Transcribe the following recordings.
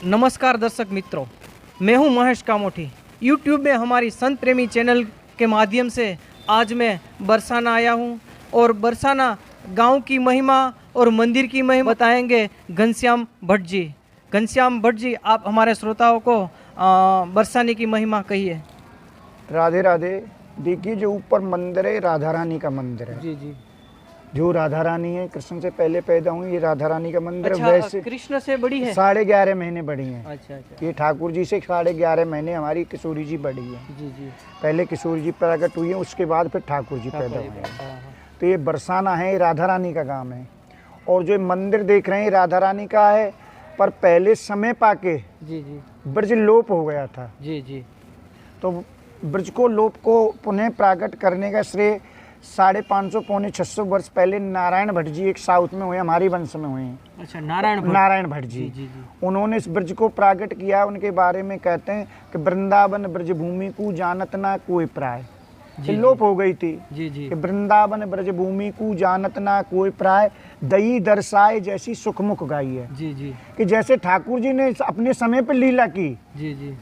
नमस्कार दर्शक मित्रों, मैं हूं महेश कामोठी। यूट्यूब में हमारी संत प्रेमी चैनल के माध्यम से आज मैं बरसाना आया हूं और बरसाना गांव की महिमा और मंदिर की महिमा बताएंगे घनश्याम भट्ट जी। घनश्याम भट्ट जी, आप हमारे श्रोताओं को बरसाने की महिमा कहिए। राधे राधे। देखिए, जो ऊपर मंदिर है राधा रानी का मंदिर है। जी जी। जो राधा रानी है, कृष्ण से पहले पैदा हुई, ये राधा रानी का मंदिर। अच्छा, वैसे कृष्ण से बड़ी है? 11.5 महीने बड़ी है। अच्छा अच्छा। ये ठाकुर जी से 11.5 महीने हमारी किशोरी जी बड़ी है। जी जी। पहले किशोरी जी प्रकट हुई है, उसके बाद फिर ठाकुर जी पैदा हुए हैं। हाँ। तो ये बरसाना है, ये राधा रानी का गांव है। और जो मंदिर देख रहे हैं राधा रानी का है, पर पहले समय पाके जी जी ब्रज लोप हो गया था। जी जी। तो ब्रज को लोप को पुनः प्राकट करने का श्रेय 550 पौने 600 वर्ष पहले नारायण भट्ट जी एक साउथ में हुए, हमारी वंश में हुए हैं। अच्छा, नारायण भट्ट जी। जी जी। उन्होंने इस ब्रज को प्राकट किया। उनके बारे में कहते हैं कि वृंदावन ब्रज भूमि को जानत ना कोई प्राय। लोप हो गई थी जी जी। कि वृंदावन ब्रज भूमि को जानत ना कोई प्राय, दई दर्शाए जैसी सुखमुख गाई है। जी जी। कि जैसे ठाकुर जी ने अपने समय पर लीला की, जी जी।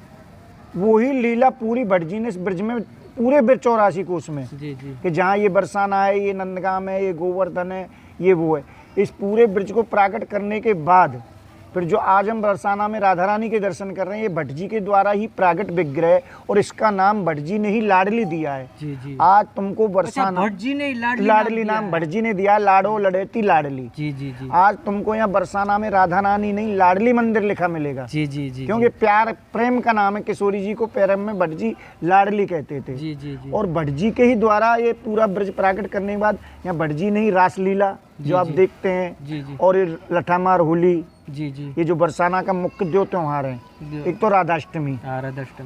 वही लीला पूरी भट्ट जी ने इस ब्रज में पूरे ब्रज 84 कोस में, जी जी। कि जहाँ ये बरसाना है, ये नंदगाम है, ये गोवर्धन है, ये वो है, इस पूरे ब्रज को प्राकट करने के बाद फिर जो आज हम बरसाना में राधा रानी के दर्शन कर रहे हैं, ये भट्ट जी के द्वारा ही प्राकट विग्रह, और इसका नाम भट्ट जी ने ही लाडली दिया है। जी जी। आज तुमको बरसाना भट्ट जी ने लाडली नाम भट्ट जी ने दिया, लाडो लड़ेती लाडली। जी जी जी। आज तुमको यहाँ बरसाना में राधा रानी नहीं, लाडली मंदिर लिखा मिलेगा। जी जी जी। क्योंकि प्यार प्रेम का नाम है। किशोरी जी को प्रेम में भट्ट जी लाडली कहते थे। जी जी जी। और भट्ट जी के ही द्वारा ये पूरा ब्रज प्राकट करने के बाद यहाँ भट्ट जी ने ही रासलीला जो आप देखते हैं, जी जी। और ये लठामार होली, जी जी। ये जो बरसाना का मुख्य दो त्योहार हैं, एक तो राधाष्टमी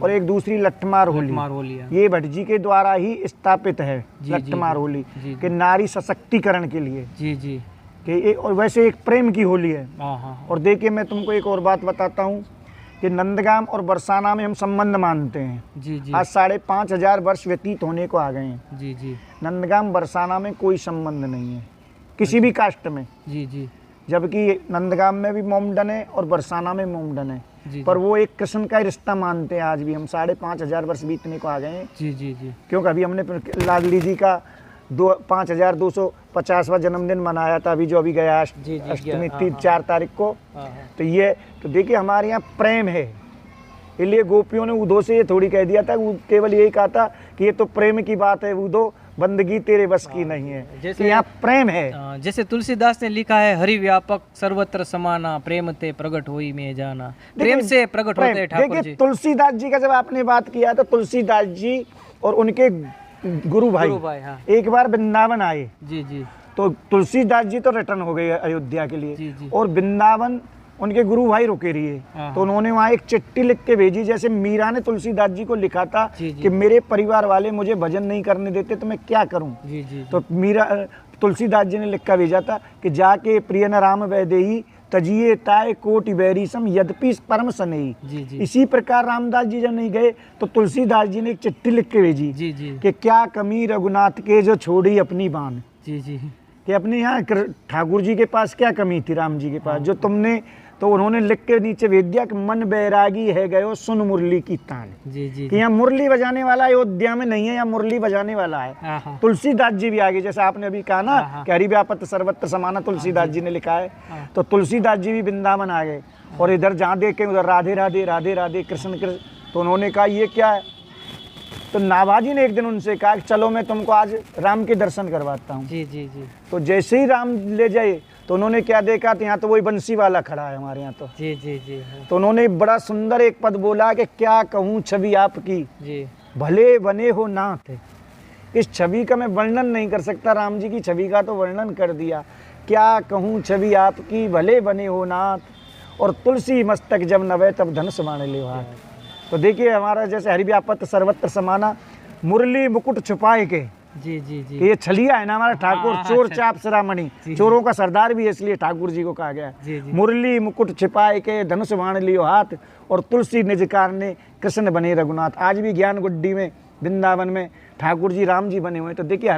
और एक दूसरी लट्ठमार होली, ये भट्ट जी के द्वारा ही स्थापित है। लट्ठमार होली के नारी सशक्तिकरण के लिए। जी जी। कि और वैसे एक प्रेम की होली है। हाँ। और देखिए, मैं तुमको एक और बात बताता हूँ कि नंदगाम और बरसाना में हम संबंध मानते हैं। जी जी। आज 5,500 वर्ष व्यतीत होने को आ गए हैं। जी जी। नंदगाम बरसाना में कोई संबंध नहीं है किसी भी कास्ट में। जी जी। जबकि नंदगाम में भी मोमडन है और बरसाना में मोमडन है। जी। पर वो एक किस्म का रिश्ता मानते हैं आज भी। हम 5,500 वर्ष बीतने को आ गए हैं। जी जी जी। क्योंकि अभी हमने लाडली जी का 5,250वां जन्मदिन मनाया था, अभी जो अभी गया अष्टमी 4 तारीख को। तो ये तो देखिए, हमारे यहाँ प्रेम है। इसलिए गोपियों ने उदो से ये थोड़ी कह दिया था, केवल यही कहा था कि ये तो प्रेम की बात है उदो, बंदगी तेरे बस की नहीं है। जैसे यहाँ प्रेम है। जैसे तुलसीदास ने लिखा है, हरि व्यापक सर्वत्र समाना, प्रेम ते प्रकट होई में जाना। प्रेम से प्रकट होते हैं ठाकुर जी। देखिए, तुलसीदास जी का जब आपने बात किया तो तुलसीदास जी और उनके गुरु भाई हाँ। एक बार वृंदावन आए। जी जी। तो तुलसीदास जी तो रिटर्न हो गए अयोध्या के लिए। जी जी। और वृंदावन उनके गुरु भाई रुके रहिए। तो उन्होंने वहाँ एक चिट्ठी लिख के भेजी, जैसे मीरा ने तुलसीदास जी को लिखा था कि मेरे परिवार वाले मुझे भजन नहीं करने देते तो मैं क्या करूं। जी जी। तो मीरा तुलसीदास जी ने लिख कर भेजा था कि जाके प्रिय न राम वैदेही तजिए ताय कोटि बैरीसम यद्यपि परम सनेही। जी जी। इसी प्रकार रामदास जी जब नहीं गए तो तुलसीदास जी ने एक चिट्ठी लिख के भेजी। जी जी। कि क्या कमी रघुनाथ के जो छोड़ी अपनी बान। जी जी। कि अपने यहाँ ठाकुर जी के पास क्या कमी थी राम जी के पास, जो तुमने। तो उन्होंने लिख के नीचे भेज दिया कि मन बैरागी है गयो सुन मुरली की तान। जी जी। कि यहाँ मुरली बजाने वाला अयोध्या में नहीं है, यहाँ मुरली बजाने वाला है। तुलसीदास जी भी आगे, जैसे आपने अभी कहा ना कि हरि व्यापक सर्वत्र समाना, तुलसीदास जी ने लिखा है। तो तुलसीदास जी भी वृंदावन आ गए और इधर जहाँ देखे उधर राधे राधे राधे राधे कृष्ण कृष्ण। तो उन्होंने कहा ये क्या है। तो नाभाजी ने एक दिन उनसे कहा चलो मैं तुमको आज राम के दर्शन करवाता हूँ। जी जी जी। तो जैसे ही राम ले जाए तो उन्होंने क्या देखा, तो यहाँ तो वही बंसी वाला खड़ा है हमारे यहाँ। तो जी जी जी। तो उन्होंने बड़ा सुंदर एक पद बोला कि क्या कहूँ छवि आपकी जी, भले बने हो नाथ। इस छवि का मैं वर्णन नहीं कर सकता, राम जी की छवि का तो वर्णन कर दिया। क्या कहूँ छवि आपकी भले बने हो नाथ, और तुलसी मस्तक जब नवे तब धनुष बाण ले हाथ। तो देखिए, हमारा जैसे हरि व्यापक सर्वत्र समाना, मुरली मुकुट छुपाए के। जी जी जी। ये छलिया है ना हमारा ठाकुर, चोर चाप सिरामणि, चोरों का सरदार भी है, इसलिए ठाकुर जी को कहा गया है। मुरली मुकुट छिपाए के धनुष बाण लियो हाथ, और तुलसी निजकार ने कृष्ण बने रघुनाथ। आज भी ज्ञान गुड्डी में वृंदावन में ठाकुर जी राम जी बने हुए। तो देखिए,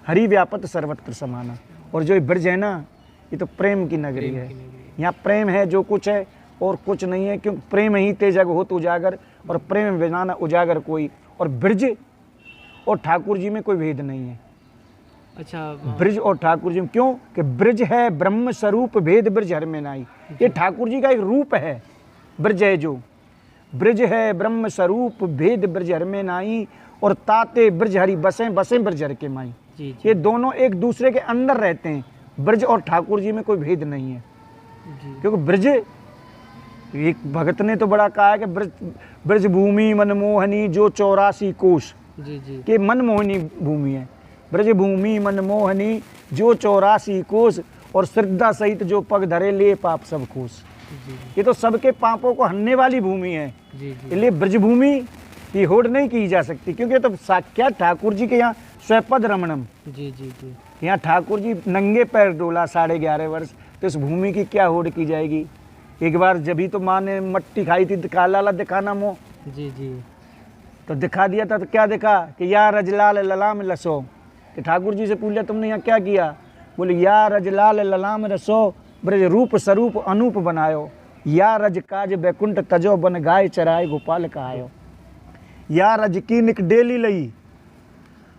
हरि व्यापक सर्वत्र समाना। और जो ब्रज है ना, ये तो प्रेम की नगरी है। यहाँ प्रेम है जो कुछ है, और कुछ नहीं है, क्योंकि प्रेम ही ते जग होत उजागर, और प्रेम बिना न उजागर कोई। और ब्रज और ठाकुर जी में कोई भेद नहीं है। अच्छा, ब्रज और ठाकुर जी में क्यों कि ब्रज है ब्रह्म स्वरूप, भेद ब्रज हर में नाई। ये ठाकुर जी का एक रूप है, ब्रज है जो। ब्रज है ब्रह्म स्वरूप, भेद ब्रज हर में नाई, और ताते ब्रज हरि बसें, बसें ब्रज हर के माई। जी जी ये दोनों एक दूसरे के अंदर रहते हैं। ब्रज और ठाकुर जी में कोई भेद नहीं है, जी क्योंकि ब्रज, एक भगत ने तो बड़ा कहा है कि ब्रज ब्रज भूमि मनमोहनी जो 84 कोश जी जी के मनमोहनी भूमि है। ब्रज भूमि मनमोहनी जो 84 कोश, और श्रद्धा सहित जो पग धरे ले पाप सब खोस। जी ये तो सबके पापों को हनने वाली भूमि है। जी जी इसलिए ब्रजभूमि की होड़ नहीं की जा सकती, क्योंकि ये तो साक्षात ठाकुर जी के यहाँ स्वपद रमणम। जी जी जी यहाँ ठाकुर जी नंगे पैर डोला 11.5 वर्ष, तो इस भूमि की क्या होड़ की जाएगी। एक बार जब तो माँ ने मट्टी खाई थी, काला ला दिखाना मोह, जी जी तो दिखा दिया था। तो क्या दिखा कि या रजलाल ललाम लसो, कि ठाकुर जी से पूछ लिया तुमने यहाँ क्या किया। बोले या रजलाल ललाम रसो, ब्रज रूप स्वरूप अनूप बनायो, या रज काज बैकुंठ तजो, बन गाय चराए गोपाल कहायो। या रज की निक डेली लई,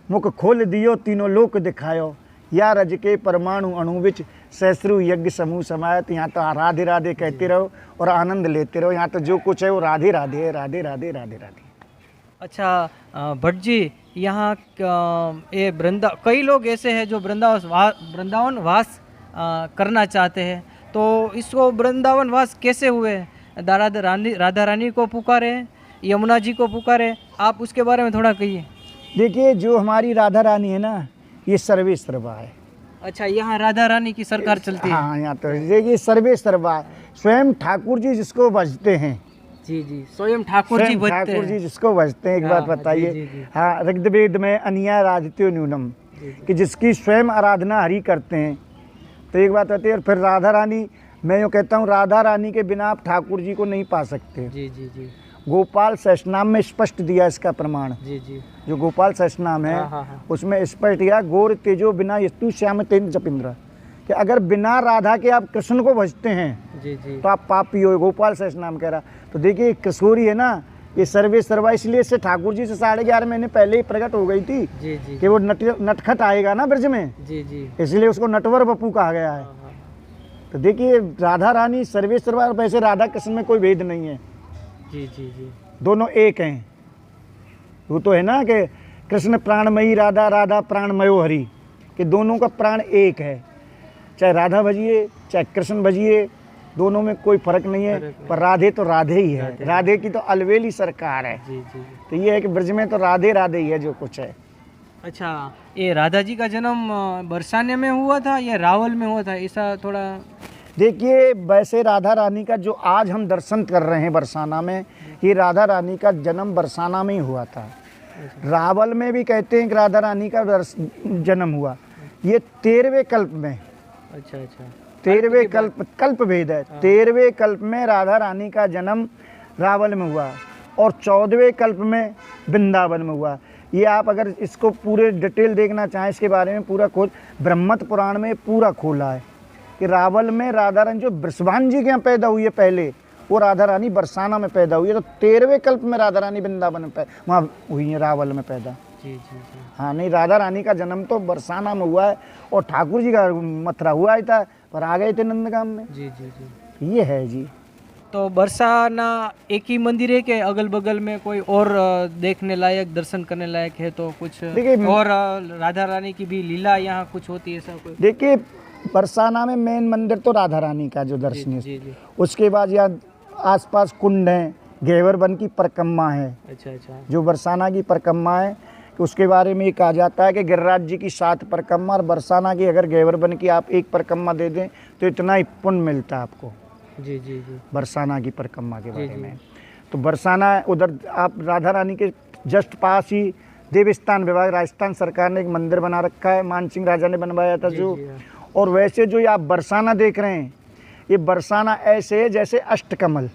मुख खोल दियो तीनों लोक दिखायो, या रज के परमाणु अणु विच सहस्रु यज्ञ समूह समायत। यहाँ तो राधे राधे कहते रहो और आनंद लेते रहो। यहाँ तो जो कुछ है वो राधे राधे है, राधे राधे राधे राधे। अच्छा भट्ट जी, यहाँ ये कई लोग ऐसे हैं जो वृंदावन वास करना चाहते हैं, तो इसको वृंदावन वास कैसे हुए? राधा रानी को पुकारे, यमुना जी को पुकारे, आप उसके बारे में थोड़ा कहिए। देखिए, जो हमारी राधा रानी है ना, ये सर्वे सर्वा है। अच्छा, यहाँ राधा रानी की सरकार चलती है? हाँ, यहाँ तो देखिए सर्वे सर्वा, स्वयं ठाकुर जी जिसको भजते हैं। जी जी, स्वयं ठाकुर जी भजते हैं। ठाकुर जी जिसको भजते हैं, एक बात बताइए। हाँ, ऋग्वेद में अन्या राधित्यो न्यूनम, कि जिसकी स्वयं आराधना हरि करते हैं। तो एक बात होती है। और फिर राधा रानी, मैं यूँ कहता हूँ, राधा रानी के बिना आप ठाकुर जी को नहीं पा सकते। जी जी जी गोपाल सहस्रनाम में स्पष्ट दिया इसका प्रमाण। जी जी जो गोपाल सहस्रनाम है, उसमें स्पष्ट दिया, गोर तेजो बिना यस्तु श्याम तेन जपिंद्र, कि अगर बिना राधा के आप कृष्ण को भजते हैं जी जी तो आप पापी हो। गोपाल सहस्रनाम कह रहा। तो देखिए, किशोरी है ना, ये सर्वे सर्वा, इसलिए इससे ठाकुर जी से 11.5 महीने पहले ही प्रकट हो गई थी जी जी कि वो नटखट आएगा ना ब्रज में, जी जी इसलिए उसको नटवर बपू कहा गया है। तो देखिए, राधा रानी सर्वे सर्वा, वैसे राधा कृष्ण में कोई भेद नहीं है। जी जी जी दोनों एक हैं। वो तो है ना कि कृष्ण प्राणमयी राधा, राधा प्राणमयो हरि, कि दोनों का प्राण एक है। चाहे राधा भजिए चाहे कृष्ण भजिए, दोनों में कोई फर्क नहीं है। पर राधे तो राधे ही है। राधे की तो अलवेली सरकार है। जी जी तो ये है कि ब्रज में तो राधे राधे ही है जो कुछ है। अच्छा, ये राधा जी का जन्म बरसाने में हुआ था या रावल में हुआ था, ऐसा थोड़ा? देखिए, वैसे राधा रानी का जो आज हम दर्शन कर रहे हैं बरसाना में, ये राधा रानी का जन्म बरसाना में ही हुआ था। रावल में भी कहते हैं कि राधा रानी का जन्म हुआ, ये 13वें कल्प में। अच्छा अच्छा, 13वें कल्प भेद है। 13वें कल्प में राधा रानी का जन्म रावल में हुआ, और 14वें कल्प में वृंदावन में हुआ। ये आप अगर इसको पूरे डिटेल देखना चाहें, इसके बारे में पूरा खोज ब्रह्मत पुराण में पूरा खोला है कि रावल में राधा रानी जो वृषभान जी के यहाँ पैदा हुई है पहले, वो राधा रानी बरसाना में पैदा हुई है। तो 13वें कल्प में राधा रानी वृंदावन में वहाँ हुई है, रावल में पैदा। जी जी जी हाँ, नहीं, राधा रानी का जन्म तो बरसाना में हुआ है, और ठाकुर जी का मथुरा हुआ ही था, पर आ गए थे नंदगाम में। जी जी जी ये है जी। तो बरसाना एक ही मंदिर है कि अगल बगल में कोई और देखने लायक, दर्शन करने लायक है? तो कुछ देखिए, और राधा रानी की भी लीला यहाँ कुछ होती है, ऐसा कोई? देखिए, बरसाना में मेन मंदिर तो राधा रानी का जो दर्शनीय, जी जी उसके बाद यहाँ आसपास कुंड हैं, घेवर वन की परिक्रमा है। अच्छा अच्छा, जो बरसाना की परिक्रमा है, उसके बारे में ये कहा जाता है कि गिरिराज जी की 7 परिक्रमा, और बरसाना की अगर घेवर वन की आप 1 परिक्रमा दे दें तो इतना ही पुण्य मिलता है आपको। जी जी जी बरसाना की परिक्रमा के बारे में। तो बरसाना उधर आप राधा रानी के जस्ट पास ही देवस्थान विभाग, राजस्थान सरकार ने एक मंदिर बना रखा है, मान सिंह राजा ने बनवाया था जो। और वैसे जो ये आप बरसाना देख रहे हैं, ये बरसाना ऐसे है जैसे अष्टकमल।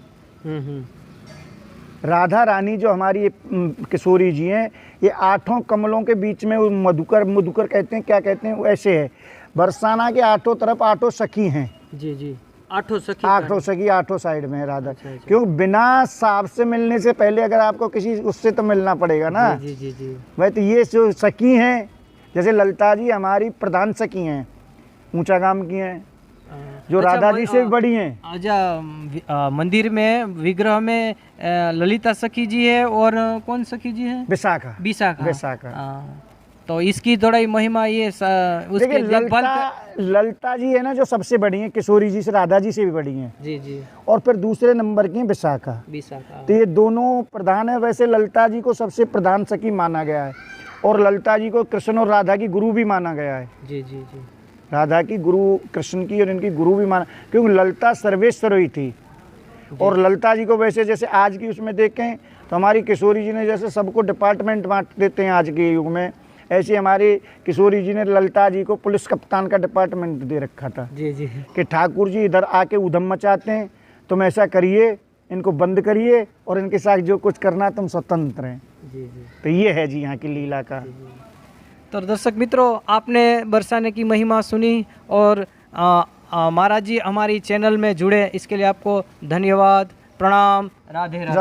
राधा रानी जो हमारी किशोरी जी हैं, ये 8 कमलों के बीच में मधुकर कहते हैं, क्या कहते हैं, वो ऐसे है। बरसाना के 8 तरफ 8 सखी हैं। जी जी, आठों सखी आठों सखी आठों साइड में है राधा। अच्छा। क्यों बिना सांप से मिलने से पहले अगर आपको किसी उससे तो मिलना पड़ेगा ना। जी जी जी। भाई तो ये जो सखी हैं, जैसे ललिता जी हमारी प्रधान सखी हैं, ऊंचा गाम की हैं, जो अच्छा, राधा जी से भी बड़ी हैं। अच्छा, मंदिर में विग्रह में ललिता सखी जी है और कौन सखी जी है? विशाखा। विशाखा। विशाखा। तो इसकी थोड़ा महिमा ये उसके देखिए देखभाल ललिता जी है ना जो सबसे बड़ी हैं, किशोरी जी से राधा जी से भी बड़ी हैं। जी जी। और फिर दूसरे नंबर की हैं विशाखा। विशाखा। तो ये दोनों प्रधान है। वैसे ललिता जी को सबसे प्रधान सखी माना गया है और ललिता जी को कृष्ण और राधा की गुरु भी माना गया है। जी जी जी। राधा की गुरु, कृष्ण की और इनकी गुरु भी माना, क्योंकि ललिता सर्वेश्वरी थी। और ललिता जी को वैसे जैसे आज की उसमें देखें तो हमारी किशोरी जी ने जैसे सबको डिपार्टमेंट बांट देते हैं आज के युग में, ऐसे हमारी किशोरी जी ने ललिता जी को पुलिस कप्तान का डिपार्टमेंट दे रखा था। जी जी। कि ठाकुर जी इधर आके उधम मचाते हैं, तुम ऐसा करिए, इनको बंद करिए और इनके साथ जो कुछ करना तुम स्वतंत्र हैं। जी जी। तो ये है जी यहाँ की लीला का। तो दर्शक मित्रों, आपने बरसाने की महिमा सुनी और महाराज जी हमारी चैनल में जुड़े, इसके लिए आपको धन्यवाद, प्रणाम, राधे राधे।